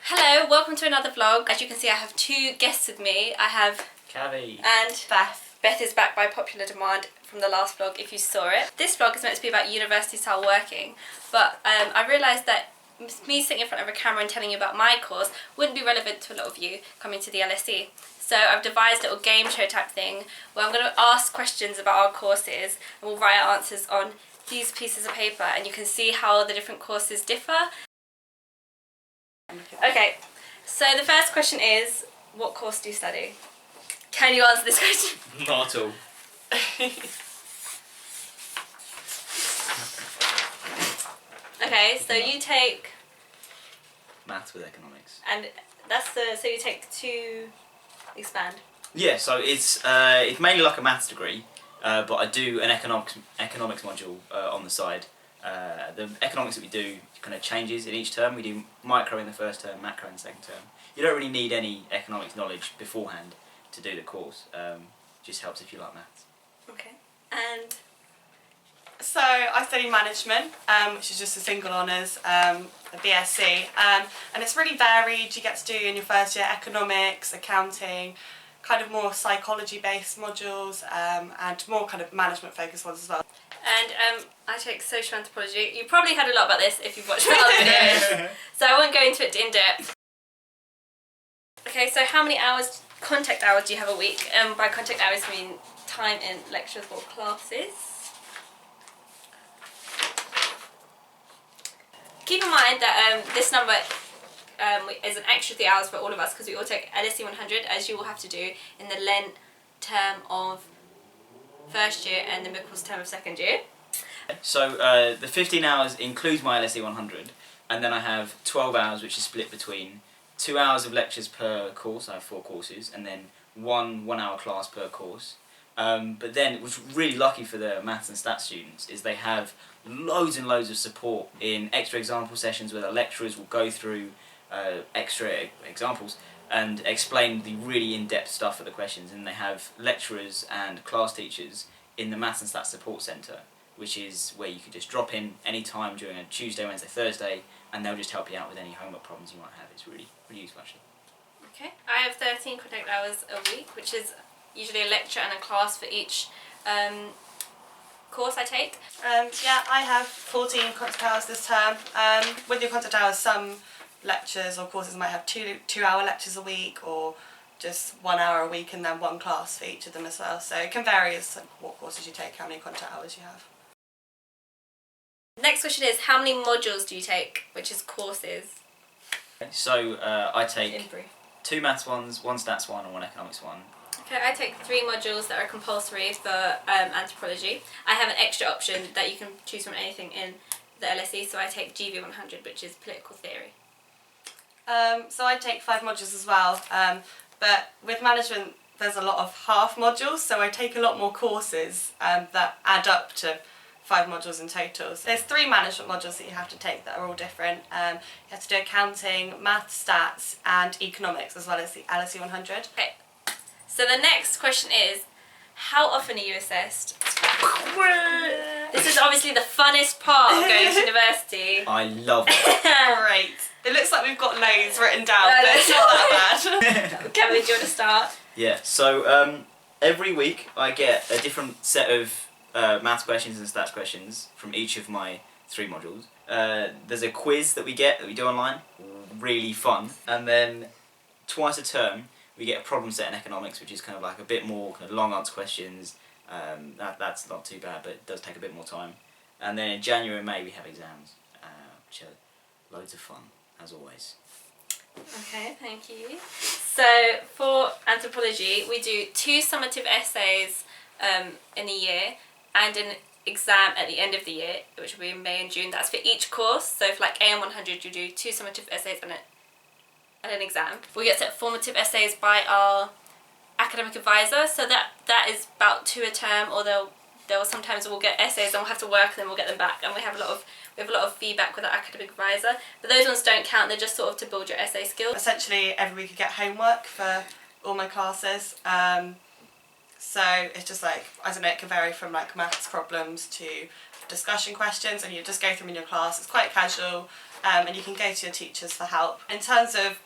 Hello, welcome to another vlog. As you can see, I have two guests with me. I have Kavi and Beth. Beth is back by popular demand from the last vlog, if you saw it. This vlog is meant to be about university style working, but I realised that me sitting in front of a camera and telling you about my course wouldn't be relevant to a lot of you coming to the LSE. So I've devised a little game show type thing where I'm going to ask questions about our courses and we'll write our answers on these pieces of paper, and you can see how the different courses differ. Okay, so the first question is, what course do you study? Can you answer this question? Not at all. Okay, so you take... Maths with economics. And so you take two... Expand. Yeah, so it's mainly like a maths degree, but I do an economics module on the side. The economics that we do kind of changes in each term. We do micro in the first term, macro in the second term. You don't really need any economics knowledge beforehand to do the course. Just helps if you like maths. Okay. And so I study management, which is just a single honours, a BSc, and it's really varied. You get to do in your first year economics, accounting, kind of more psychology based modules, and more kind of management focused ones as well. And I take social anthropology. You probably heard a lot about this if you've watched my other videos, so I won't go into it in depth. Okay, so how many hours, contact hours, do you have a week? By contact hours I mean time in lectures or classes. Keep in mind that this number is an extra 3 hours for all of us because we all take LSE 100, as you will have to do in the Lent term of first year and the mid-course term of second year. So the 15 hours includes my LSE 100, and then I have 12 hours which is split between 2 hours of lectures per course. I have 4 courses, and then one 1 hour class per course. But then what's really lucky for the maths and stats students is they have loads and loads of support in extra example sessions where the lecturers will go through extra examples and explain the really in-depth stuff of the questions, and they have lecturers and class teachers in the maths and stats support centre, which is where you could just drop in any time during a Tuesday, Wednesday, Thursday, and they'll just help you out with any homework problems you might have. It's really, really useful actually. Okay, I have 13 contact hours a week, which is usually a lecture and a class for each course I take. Yeah, I have 14 contact hours this term. With your contact hours, some lectures or courses might have 2 hour lectures a week, or just 1 hour a week and then one class for each of them as well. So it can vary as to what courses you take, how many contact hours you have. Next question is, how many modules do you take, which is courses? So I In take brief. 2 maths ones, 1 stats one, and 1 economics one. Okay, I take 3 modules that are compulsory for anthropology. I have an extra option that you can choose from anything in the LSE, so I take GV 100, which is political theory. So I take 5 modules as well, but with management there's a lot of half modules, so I take a lot more courses that add up to 5 modules in total. So there's 3 management modules that you have to take that are all different. You have to do accounting, maths, stats and economics, as well as the LSE 100. Okay, so the next question is, how often are you assessed? This is obviously the funnest part of going to university. I love it. Great. It looks like we've got loads written down, but it's not that bad. Kevin, do you want to start? Yeah, so every week I get a different set of maths questions and stats questions from each of my 3 modules. There's a quiz that we do online, really fun. And then twice a term we get a problem set in economics, which is kind of like a bit more kind of long answer questions. That's not too bad, but it does take a bit more time. And then in January and May we have exams, which are loads of fun, as always. Okay, thank you. So for anthropology, we do 2 summative essays in a year and an exam at the end of the year, which will be in May and June. That's for each course. So for like AM 100, you do 2 summative essays and an exam. We get set formative essays by our academic advisor, so that is about 2 a term, or they'll sometimes we'll get essays and we'll have to work and then we'll get them back, and we have a lot of feedback with our academic advisor, but those ones don't count. They're just sort of to build your essay skills. Essentially every week I get homework for all my classes, so it's just like, I don't know, it can vary from like maths problems to discussion questions, and you just go through them in your class. It's quite casual, and you can go to your teachers for help. In terms of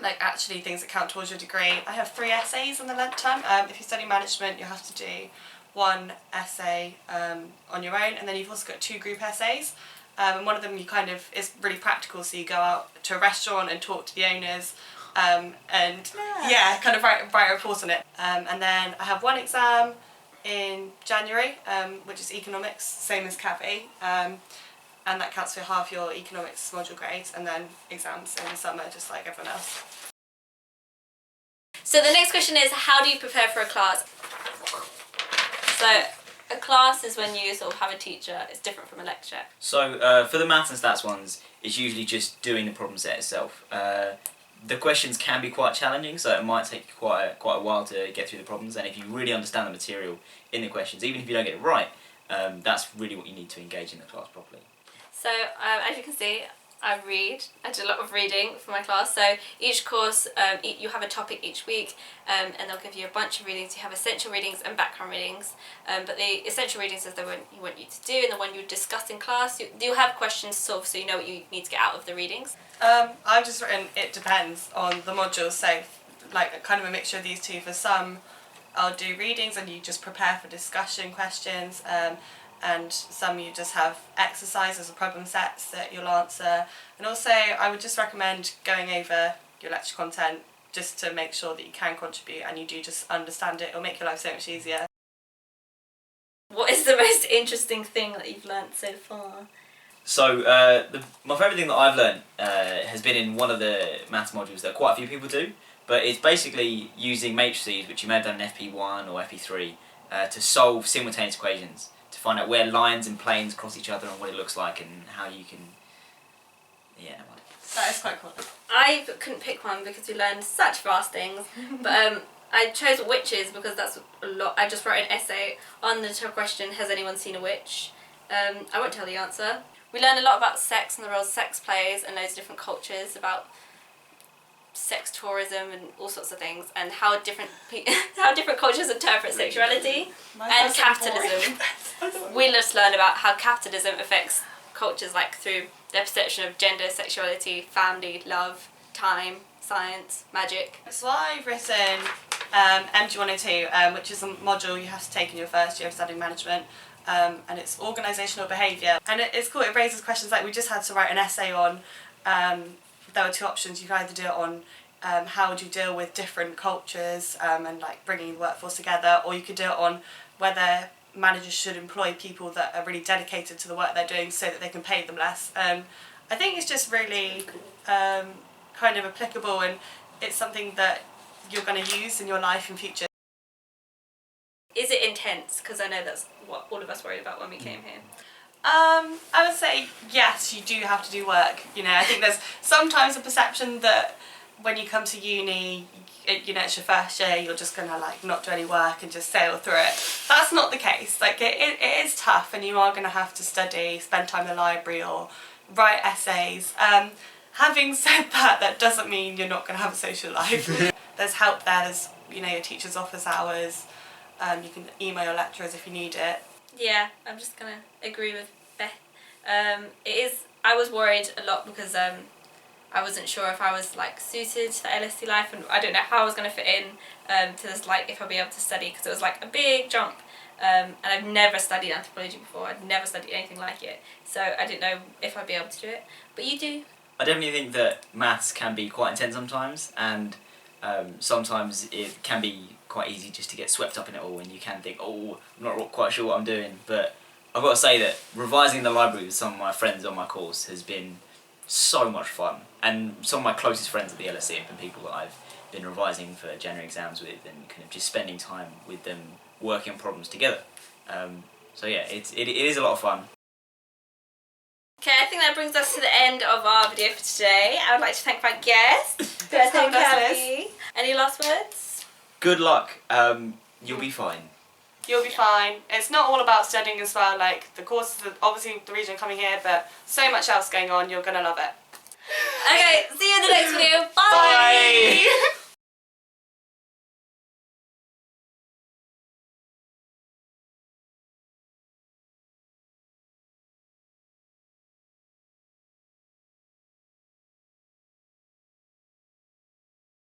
like actually things that count towards your degree, I have 3 essays on the length term. If you study management, you have to do 1 essay on your own, and then you've also got 2 group essays. And one of them is really practical, so you go out to a restaurant and talk to the owners, and kind of write a report on it. And then I have 1 exam in January, which is economics, same as Kavi, and that counts for half your economics module grades, and then exams in the summer, just like everyone else. So the next question is, how do you prepare for a class? So a class is when you sort of have a teacher. It's different from a lecture. So for the maths and stats ones, it's usually just doing the problem set itself. The questions can be quite challenging, so it might take quite a while to get through the problems, and if you really understand the material in the questions, even if you don't get it right, that's really what you need to engage in the class properly. So as you can see, I do a lot of reading for my class. So each course, you have a topic each week, and they'll give you a bunch of readings. You have essential readings and background readings, but the essential readings is the one you want you to do, and the one you discuss in class. You'll have questions to solve, so you know what you need to get out of the readings. I've just written, it depends on the modules, so like kind of a mixture of these two. For some, I'll do readings and you just prepare for discussion questions, and some you just have exercises or problem sets that you'll answer. And also I would just recommend going over your lecture content just to make sure that you can contribute and you do just understand it. It'll make your life so much easier. What is the most interesting thing that you've learnt so far? So my favourite thing that I've learned has been in one of the maths modules that quite a few people do, but it's basically using matrices, which you may have done in FP1 or FP3, to solve simultaneous equations, to find out where lines and planes cross each other and what it looks like and how you can... Yeah, no. That is quite cool. I couldn't pick one because we learned such vast things, but I chose witches because that's a lot. I just wrote an essay on the question, has anyone seen a witch? I won't tell the answer. We learned a lot about sex and the roles sex plays and loads of different cultures, about sex tourism and all sorts of things, and how different cultures interpret sexuality and capitalism. We just learned about how capitalism affects cultures, like through their perception of gender, sexuality, family, love, time, science, magic. So I've written MG102, which is a module you have to take in your first year of studying management, and it's organisational behaviour. And it's cool, it raises questions like we just had to write an essay on, there were 2 options. You could either do it on how would you deal with different cultures and like bringing the workforce together, or you could do it on whether managers should employ people that are really dedicated to the work they're doing so that they can pay them less. I think it's just really kind of applicable, and it's something that you're going to use in your life in future. Is it intense? Because I know that's what all of us worried about when we came here. I would say yes, you do have to do work. You know, I think there's sometimes a perception that when you come to uni, you know, it's your first year, you're just gonna like not do any work and just sail through it. That's not the case. Like it is tough, and you are gonna have to study, spend time in the library, or write essays. Having said that, that doesn't mean you're not gonna have a social life. There's help there. There's, you know, your teacher's office hours. You can email your lecturers if you need it. Yeah, I'm just gonna agree with Beth. I was worried a lot because I wasn't sure if I was like suited to the LSE life, and I don't know how I was going to fit in to this, like if I'd be able to study, because it was like a big jump, and I've never studied anthropology before. I'd never studied anything like it, so I didn't know if I'd be able to do it. But you do. I definitely think that maths can be quite intense sometimes, and sometimes it can be quite easy just to get swept up in it all, and you can think, oh, I'm not quite sure what I'm doing. But I've got to say that revising in the library with some of my friends on my course has been so much fun, and some of my closest friends at the LSE have been people that I've been revising for January exams with, and kind of just spending time with them working on problems together. So yeah, it is a lot of fun. Okay, I think that brings us to the end of our video for today. I would like to thank my guest, Beth and Thanks, Kavi. Any last words? Good luck. You'll be fine. You'll be fine. It's not all about studying as well, like the courses, obviously the reason coming here, but so much else going on, you're gonna love it. Okay, see you in the next video. Bye! Bye.